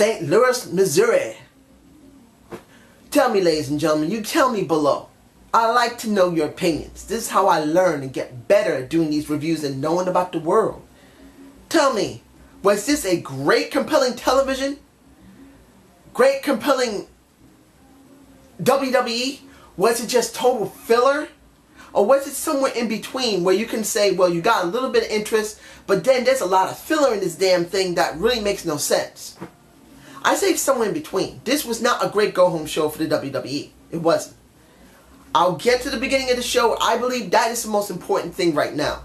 St. Louis, Missouri. Tell me, ladies and gentlemen, you tell me below. I like to know your opinions. This is how I learn and get better at doing these reviews and knowing about the world. Tell me, was this a great, compelling television? Great, compelling WWE? Was it just total filler? Or was it somewhere in between where you can say, well, you got a little bit of interest, but then there's a lot of filler in this damn thing that really makes no sense? I say somewhere in between. This was not a great go-home show for the WWE. It wasn't. I'll get to the beginning of the show. I believe that is the most important thing right now.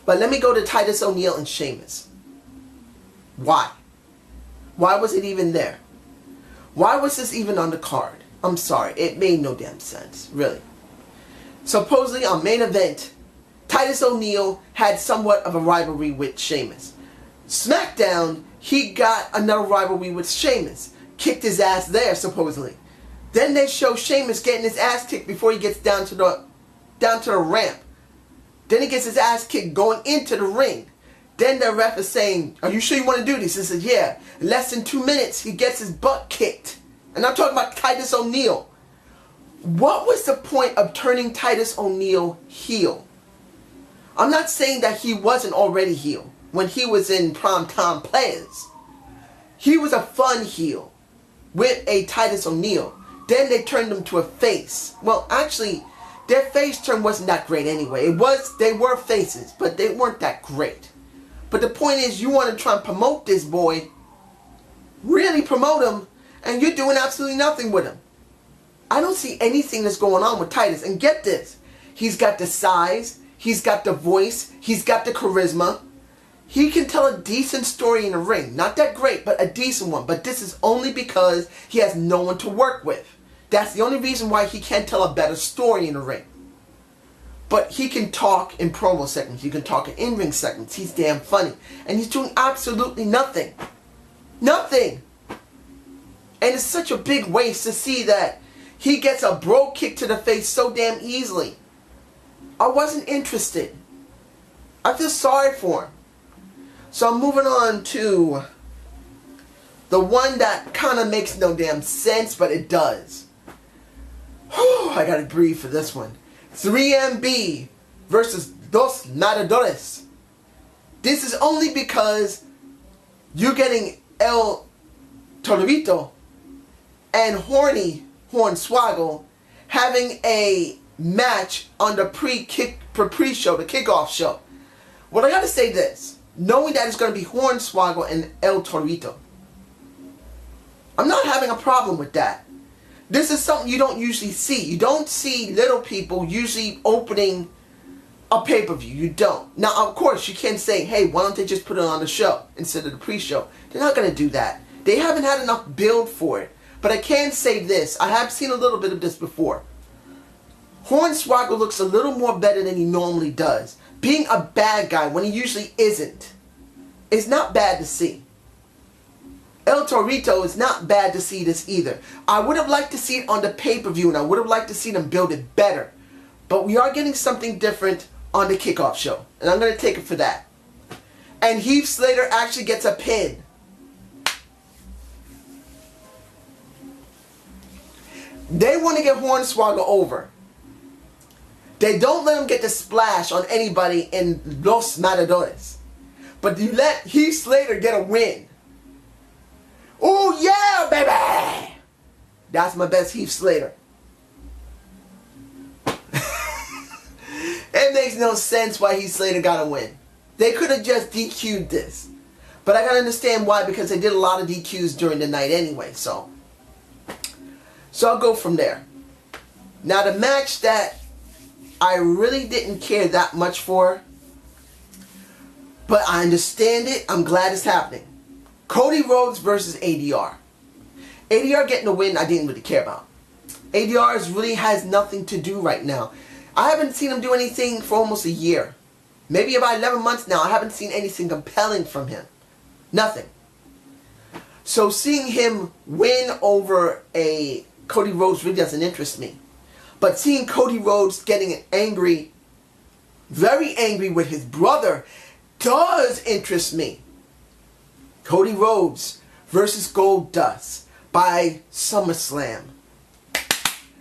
But let me go to Titus O'Neil and Sheamus. Why? Why was it even there? Why was this even on the card? I'm sorry. It made no damn sense. Really. Supposedly on main event, Titus O'Neil had somewhat of a rivalry with Sheamus. SmackDown, he got another rivalry with Sheamus. Kicked his ass there, supposedly. Then they show Sheamus getting his ass kicked before he gets down to the ramp. Then he gets his ass kicked going into the ring. Then the ref is saying, are you sure you want to do this? He says, yeah. In less than 2 minutes, he gets his butt kicked. And I'm talking about Titus O'Neil. What was the point of turning Titus O'Neil heel? I'm not saying that he wasn't already heel when he was in Primetime Players. He was a fun heel with a Titus O'Neil. Then they turned him to a face. Well, actually, their face turn wasn't that great anyway. They were faces, but they weren't that great. But the point is, you want to try and promote this boy, really promote him, and you're doing absolutely nothing with him. I don't see anything that's going on with Titus. And get this, he's got the size, he's got the voice, he's got the charisma. He can tell a decent story in the ring. Not that great, but a decent one. But this is only because he has no one to work with. That's the only reason why he can't tell a better story in the ring. But he can talk in promo segments. He can talk in in-ring segments. He's damn funny. And he's doing absolutely nothing. Nothing. And it's such a big waste to see that he gets a bro kick to the face so damn easily. I wasn't interested. I feel sorry for him. So I'm moving on to the one that kind of makes no damn sense, but it does. Whew, I gotta breathe for this one. 3MB versus Dos Matadores. This is only because you're getting El Torito and Hornswoggle having a match on the pre-show, the kickoff show. Well, I gotta say this. Knowing that it's going to be Hornswoggle and El Torito, I'm not having a problem with that. This is something you don't usually see. You don't see little people usually opening a pay-per-view. You don't. Now, of course, you can say, hey, why don't they just put it on the show instead of the pre-show? They're not going to do that. They haven't had enough build for it. But I can say this. I have seen a little bit of this before. Hornswoggle looks a little more better than he normally does. Being a bad guy when he usually isn't is not bad to see. El Torito is not bad to see this either. I would have liked to see it on the pay-per-view, and I would have liked to see them build it better. But we are getting something different on the kickoff show, and I'm going to take it for that. And Heath Slater actually gets a pin. They want to get Hornswoggle over. They don't let him get the splash on anybody in Los Matadores. But you let Heath Slater get a win. Oh yeah, baby! That's my best Heath Slater. It makes no sense why Heath Slater got a win. They could have just DQ'd this. But I gotta understand why, because they did a lot of DQs during the night anyway, so I'll go from there. Now the match that I really didn't care that much for, but I understand it. I'm glad it's happening. Cody Rhodes versus ADR. ADR getting the win I didn't really care about. ADR really has nothing to do right now. I haven't seen him do anything for almost a year. Maybe about 11 months now. I haven't seen anything compelling from him. Nothing. So seeing him win over a Cody Rhodes really doesn't interest me. But seeing Cody Rhodes getting angry, very angry with his brother, does interest me. Cody Rhodes versus Goldust by SummerSlam.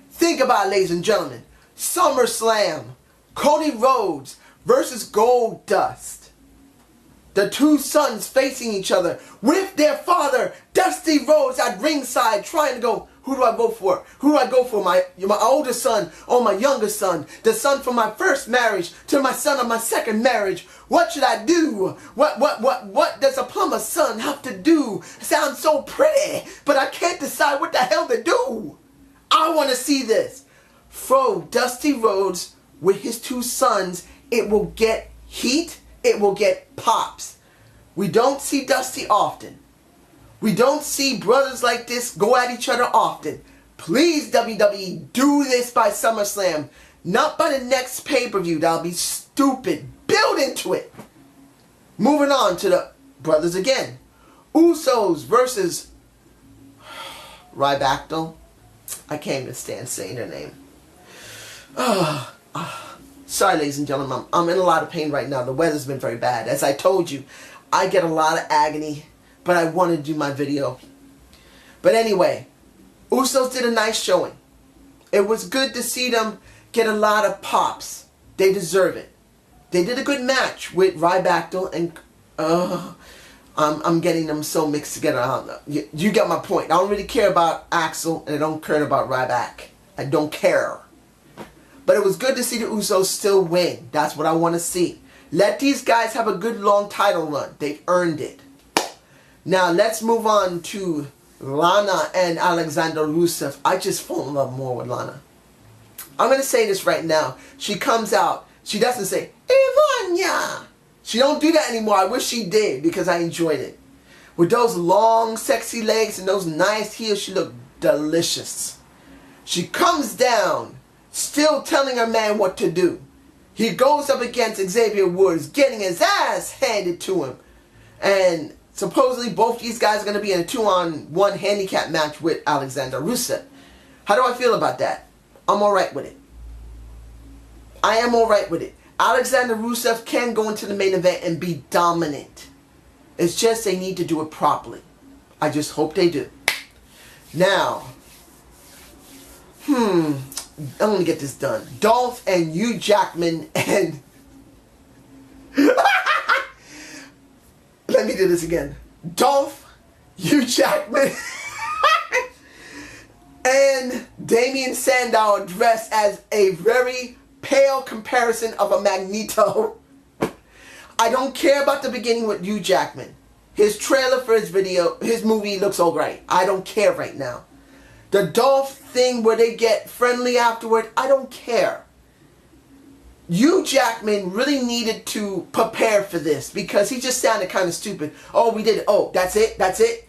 Think about it, ladies and gentlemen. SummerSlam. Cody Rhodes versus Goldust. The two sons facing each other with their father, Dusty Rhodes, at ringside trying to go, who do I vote for? Who do I go for? My older son or my younger son? The son from my first marriage to my son of my second marriage. What should I do? What does a plumber's son have to do? It sounds so pretty, but I can't decide what the hell to do. I want to see this. Throw Dusty Rhodes with his two sons. It will get heat. It will get pops. We don't see Dusty often. We don't see brothers like this go at each other often. Please, WWE, do this by SummerSlam. Not by the next pay-per-view. That'll be stupid. Build into it. Moving on to the brothers again. Usos versus Rybactyl. I can't even stand saying their name. Sorry, ladies and gentlemen. I'm in a lot of pain right now. The weather's been very bad. As I told you, I get a lot of agony, but I wanted to do my video. But anyway, Usos did a nice showing. It was good to see them get a lot of pops. They deserve it. They did a good match with Rybactyl and I'm getting them so mixed together. I don't know. You get my point. I don't really care about Axel and I don't care about Ryback. I don't care. But it was good to see the Usos still win. That's what I want to see. Let these guys have a good long title run. They've earned it. Now let's move on to Lana and Alexander Rusev. I just fall in love more with Lana. I'm going to say this right now. She comes out. She doesn't say, Ivania. She don't do that anymore. I wish she did because I enjoyed it. With those long, sexy legs and those nice heels, she looked delicious. She comes down, still telling her man what to do. He goes up against Xavier Woods, getting his ass handed to him. And supposedly both these guys are going to be in a 2-on-1 handicap match with Alexander Rusev. How do I feel about that? I'm alright with it. I am alright with it. Alexander Rusev can go into the main event and be dominant. It's just they need to do it properly. I just hope they do. Now, I'm going to get this done. Dolph and Hugh Jackman and... Let me do this again. Dolph, Hugh Jackman, and Damien Sandow dressed as a very pale comparison of a Magneto. I don't care about the beginning with Hugh Jackman. His trailer for his video, his movie looks all right. I don't care right now. The Dolph thing where they get friendly afterward, I don't care. Hugh Jackman really needed to prepare for this because he just sounded kind of stupid. Oh, we did it. Oh, that's it? That's it?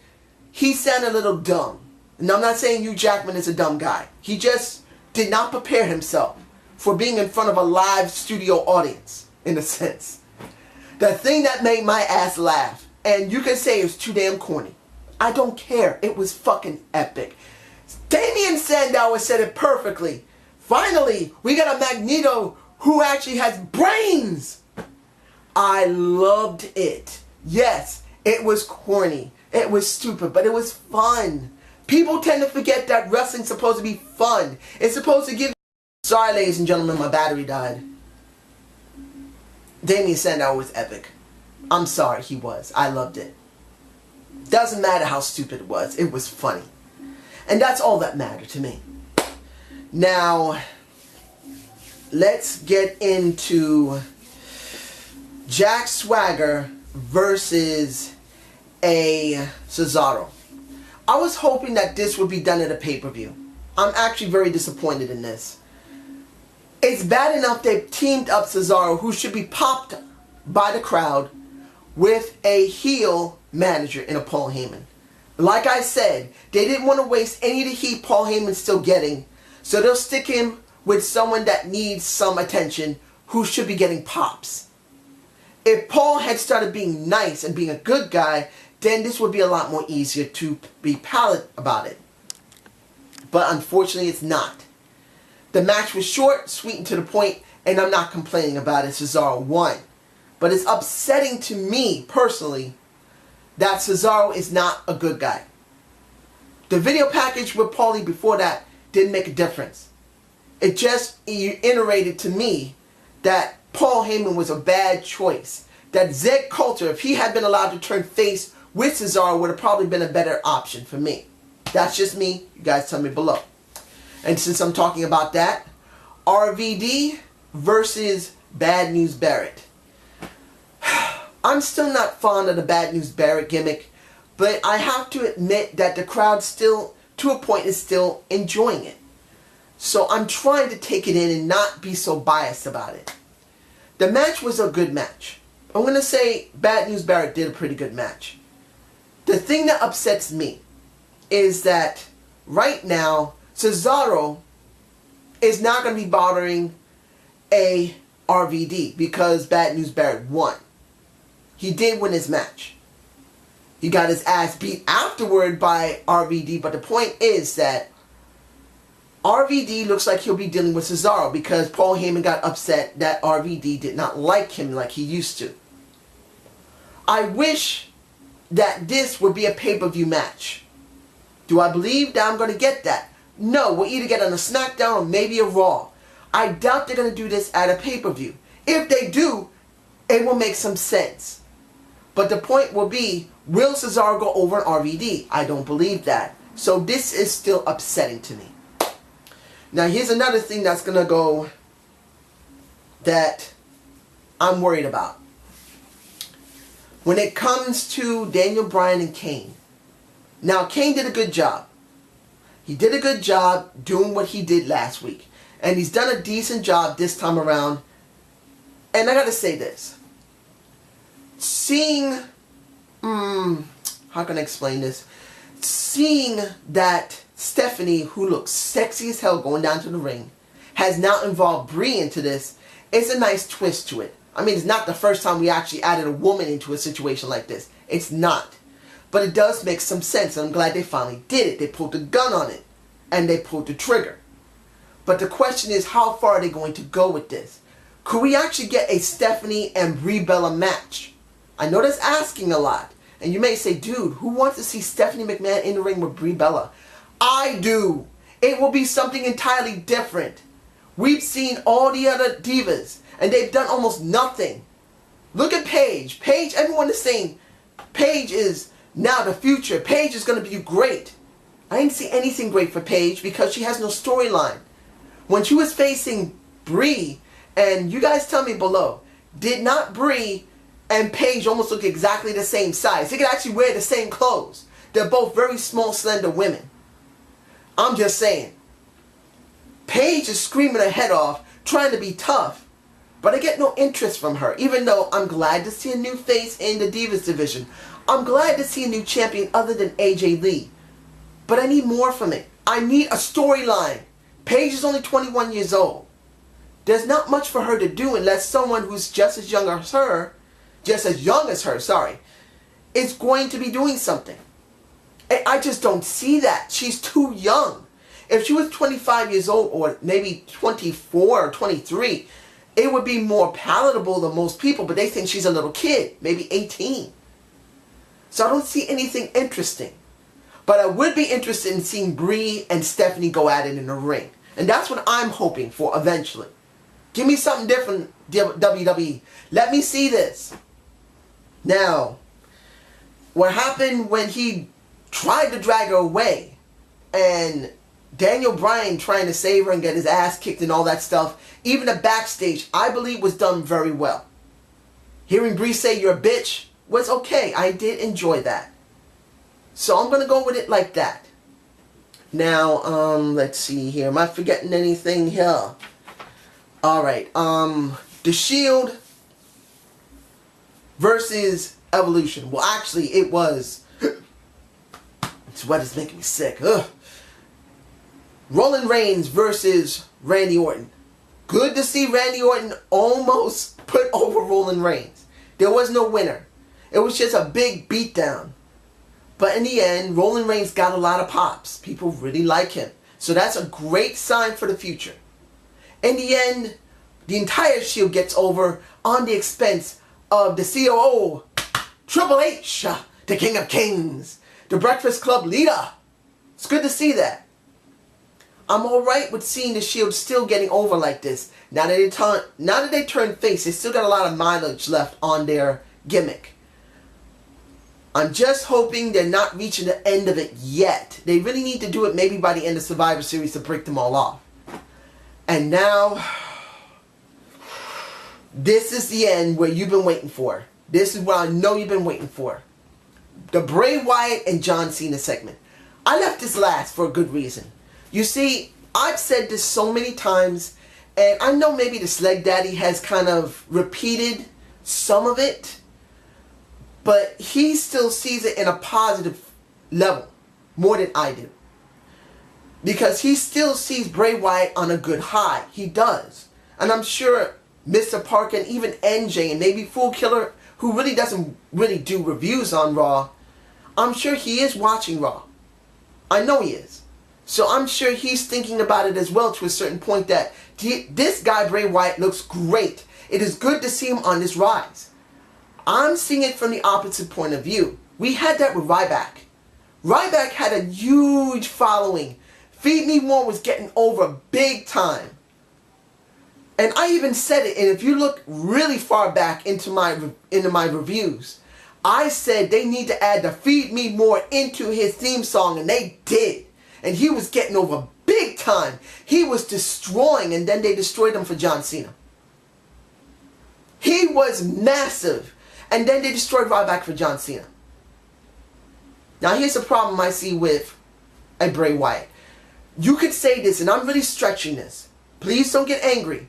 He sounded a little dumb. And I'm not saying Hugh Jackman is a dumb guy. He just did not prepare himself for being in front of a live studio audience, in a sense. The thing that made my ass laugh, and you can say it was too damn corny. I don't care. It was fucking epic. Damien Sandow said it perfectly. Finally, we got a Magneto who actually has brains. I loved it. Yes, it was corny. It was stupid, but it was fun. People tend to forget that wrestling's supposed to be fun. It's supposed to give... Sorry, ladies and gentlemen, my battery died. Damien Sandow was epic. I'm sorry, he was. I loved it. Doesn't matter how stupid it was. It was funny. And that's all that mattered to me. Now, let's get into Jack Swagger versus a Cesaro. I was hoping that this would be done at a pay-per-view. I'm actually very disappointed in this. It's bad enough they've teamed up Cesaro, who should be popped by the crowd, with a heel manager in a Paul Heyman. Like I said, they didn't want to waste any of the heat Paul Heyman's still getting, so they'll stick him with someone that needs some attention, who should be getting pops. If Paul had started being nice and being a good guy, then this would be a lot more easier to be palatable about it. But unfortunately, it's not. The match was short, sweet and to the point, and I'm not complaining about it. Cesaro won. But it's upsetting to me, personally, that Cesaro is not a good guy. The video package with Paulie before that didn't make a difference. It just iterated to me that Paul Heyman was a bad choice. That Zed Coulter, if he had been allowed to turn face with Cesaro, would have probably been a better option for me. That's just me. You guys tell me below. And since I'm talking about that, RVD versus Bad News Barrett. I'm still not fond of the Bad News Barrett gimmick, but I have to admit that the crowd still, to a point, is still enjoying it. So I'm trying to take it in and not be so biased about it. The match was a good match. I'm going to say Bad News Barrett did a pretty good match. The thing that upsets me is that right now, Cesaro is not going to be bothering a RVD because Bad News Barrett won. He did win his match. He got his ass beat afterward by RVD, but the point is that RVD looks like he'll be dealing with Cesaro because Paul Heyman got upset that RVD did not like him like he used to. I wish that this would be a pay-per-view match. Do I believe that I'm going to get that? No, we'll either get on a SmackDown or maybe a Raw. I doubt they're going to do this at a pay-per-view. If they do, it will make some sense. But the point will be, will Cesaro go over an RVD? I don't believe that. So this is still upsetting to me. Now here's another thing that's going to go that I'm worried about. When it comes to Daniel Bryan and Kane. Now Kane did a good job. He did a good job doing what he did last week. And he's done a decent job this time around. And I gotta say this. Seeing, how can I explain this? Seeing that Stephanie, who looks sexy as hell going down to the ring, has now involved Brie into this, is a nice twist to it. I mean, it's not the first time we actually added a woman into a situation like this. It's not. But it does make some sense, and I'm glad they finally did it. They pulled the gun on it, and they pulled the trigger. But the question is, how far are they going to go with this? Could we actually get a Stephanie and Brie Bella match? I know that's asking a lot. And you may say, dude, who wants to see Stephanie McMahon in the ring with Brie Bella? I do. It will be something entirely different. We've seen all the other divas, and they've done almost nothing. Look at Paige. Paige, everyone is saying Paige is now the future. Paige is going to be great. I didn't see anything great for Paige because she has no storyline. When she was facing Brie, and you guys tell me below, did not Brie and Paige almost look exactly the same size? They could actually wear the same clothes. They're both very small, slender women. I'm just saying. Paige is screaming her head off, trying to be tough. But I get no interest from her, even though I'm glad to see a new face in the Divas division. I'm glad to see a new champion other than AJ Lee. But I need more from it. I need a storyline. Paige is only 21 years old. There's not much for her to do unless someone who's just as young as her, is going to be doing something. I just don't see that. She's too young. If she was 25 years old or maybe 24 or 23, it would be more palatable than most people, but they think she's a little kid, maybe 18. So I don't see anything interesting. But I would be interested in seeing Brie and Stephanie go at it in the ring. And that's what I'm hoping for eventually. Give me something different, WWE. Let me see this. Now, what happened when he tried to drag her away and Daniel Bryan trying to save her and get his ass kicked and all that stuff, even the backstage, I believe was done very well. Hearing Brie say you're a bitch was okay. I did enjoy that. So I'm going to go with it like that. Now, let's see here. Am I forgetting anything here? Alright, The Shield versus Evolution. Well, actually, it was... This weather's making me sick. Ugh. Roman Reigns versus Randy Orton. Good to see Randy Orton almost put over Roman Reigns. There was no winner. It was just a big beatdown. But in the end, Roman Reigns got a lot of pops. People really like him. So that's a great sign for the future. In the end, the entire Shield gets over on the expense of the COO, Triple H. the King of Kings, the Breakfast Club leader. It's good to see that. I'm alright with seeing the Shield still getting over like this. Now that they turn face, they still got a lot of mileage left on their gimmick. I'm just hoping they're not reaching the end of it yet. They really need to do it maybe by the end of Survivor Series to break them all off. And now, this is the end where you've been waiting for. This is what I know you've been waiting for. The Bray Wyatt and John Cena segment. I left this last for a good reason. You see, I've said this so many times, and I know maybe the Sleg Daddy has kind of repeated some of it, but he still sees it in a positive level, more than I do. Because he still sees Bray Wyatt on a good high. He does. And I'm sure Mr. Parker and even NJ and maybe Fool Killer, who really doesn't really do reviews on Raw, I'm sure he is watching Raw. I know he is. So I'm sure he's thinking about it as well to a certain point that this guy Bray Wyatt looks great. It is good to see him on this rise. I'm seeing it from the opposite point of view. We had that with Ryback. Ryback had a huge following. Feed Me More was getting over big time. And I even said it, and if you look really far back into my reviews, I said they need to add the Feed Me More into his theme song, and they did. And he was getting over big time. He was destroying, and then they destroyed him for John Cena. He was massive. And then they destroyed Ryback for John Cena. Now here's the problem I see with a Bray Wyatt. You could say this, and I'm really stretching this. Please don't get angry.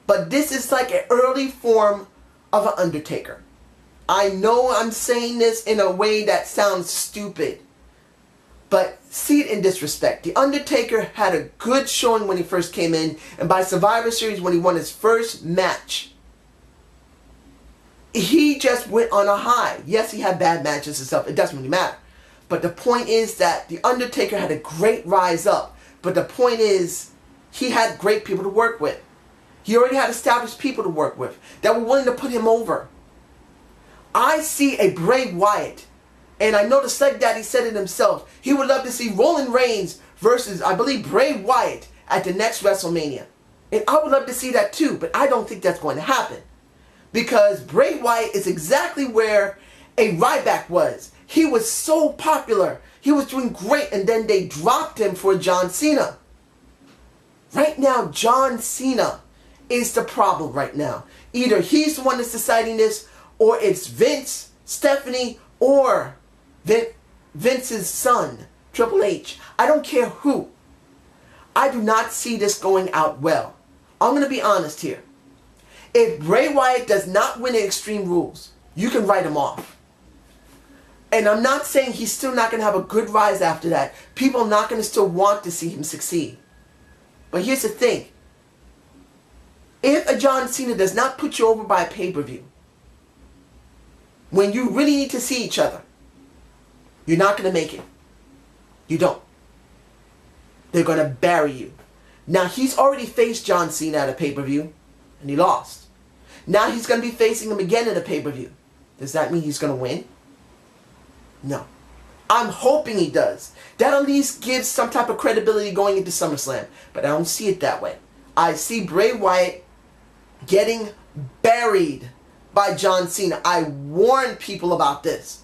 But this is like an early form of an Undertaker. I know I'm saying this in a way that sounds stupid. But see it in this respect. The Undertaker had a good showing when he first came in. And by Survivor Series, when he won his first match, he just went on a high. Yes, he had bad matches and stuff. It doesn't really matter. But the point is that The Undertaker had a great rise up. But the point is, he had great people to work with. He already had established people to work with that were willing to put him over. I see a Bray Wyatt, and I know the Sleg Daddy said it himself. He would love to see Roman Reigns versus, I believe, Bray Wyatt at the next WrestleMania. And I would love to see that too, but I don't think that's going to happen. Because Bray Wyatt is exactly where a Ryback was. He was so popular. He was doing great, and then they dropped him for John Cena. Right now, John Cena is the problem right now. Either he's the one that's deciding this, or it's Vince, Stephanie, or Vince's son, Triple H. I don't care who. I do not see this going out well. I'm going to be honest here. If Bray Wyatt does not win at Extreme Rules, you can write him off. And I'm not saying he's still not going to have a good rise after that. People are not going to still want to see him succeed. But here's the thing. If a John Cena does not put you over by a pay-per-view, when you really need to see each other, you're not going to make it. You don't. They're going to bury you. Now, he's already faced John Cena at a pay-per-view, and he lost. Now he's going to be facing him again at a pay-per-view. Does that mean he's going to win? No. I'm hoping he does. That at least gives some type of credibility going into SummerSlam. But I don't see it that way. I see Bray Wyatt getting buried by John Cena. I warned people about this.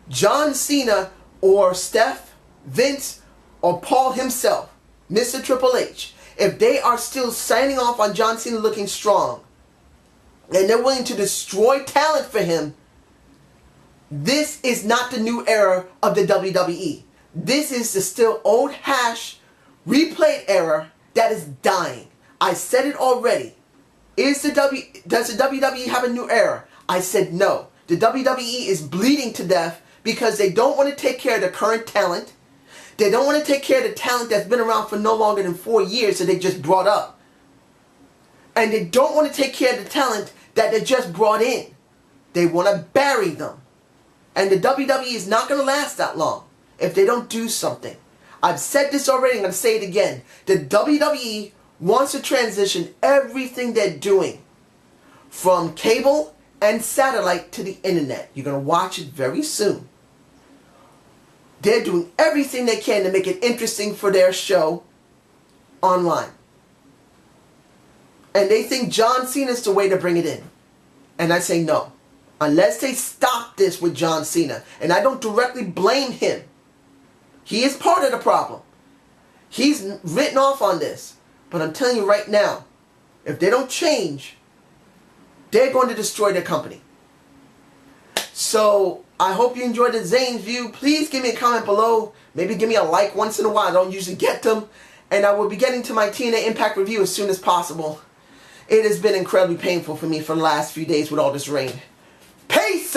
John Cena or Steph, Vince, or Paul himself, Mr. Triple H, if they are still signing off on John Cena looking strong, and they're willing to destroy talent for him, this is not the new era of the WWE. This is the still old hash, replayed era that is dying. I said it already. Does the WWE have a new era? I said no. The WWE is bleeding to death because they don't want to take care of the current talent. They don't want to take care of the talent that's been around for no longer than 4 years that they just brought up. And they don't want to take care of the talent that they just brought in. They want to bury them. And the WWE is not going to last that long if they don't do something. I've said this already, I'm going to say it again. The WWE wants to transition everything they're doing from cable and satellite to the internet. You're going to watch it very soon. They're doing everything they can to make it interesting for their show online. And they think John Cena's the way to bring it in. And I say no. Unless they stop this with John Cena. And I don't directly blame him. He is part of the problem. He's written off on this. But I'm telling you right now, if they don't change, they're going to destroy their company. So, I hope you enjoyed the Zane's view. Please give me a comment below. Maybe give me a like once in a while. I don't usually get them. And I will be getting to my TNA Impact review as soon as possible. It has been incredibly painful for me for the last few days with all this rain. Peace!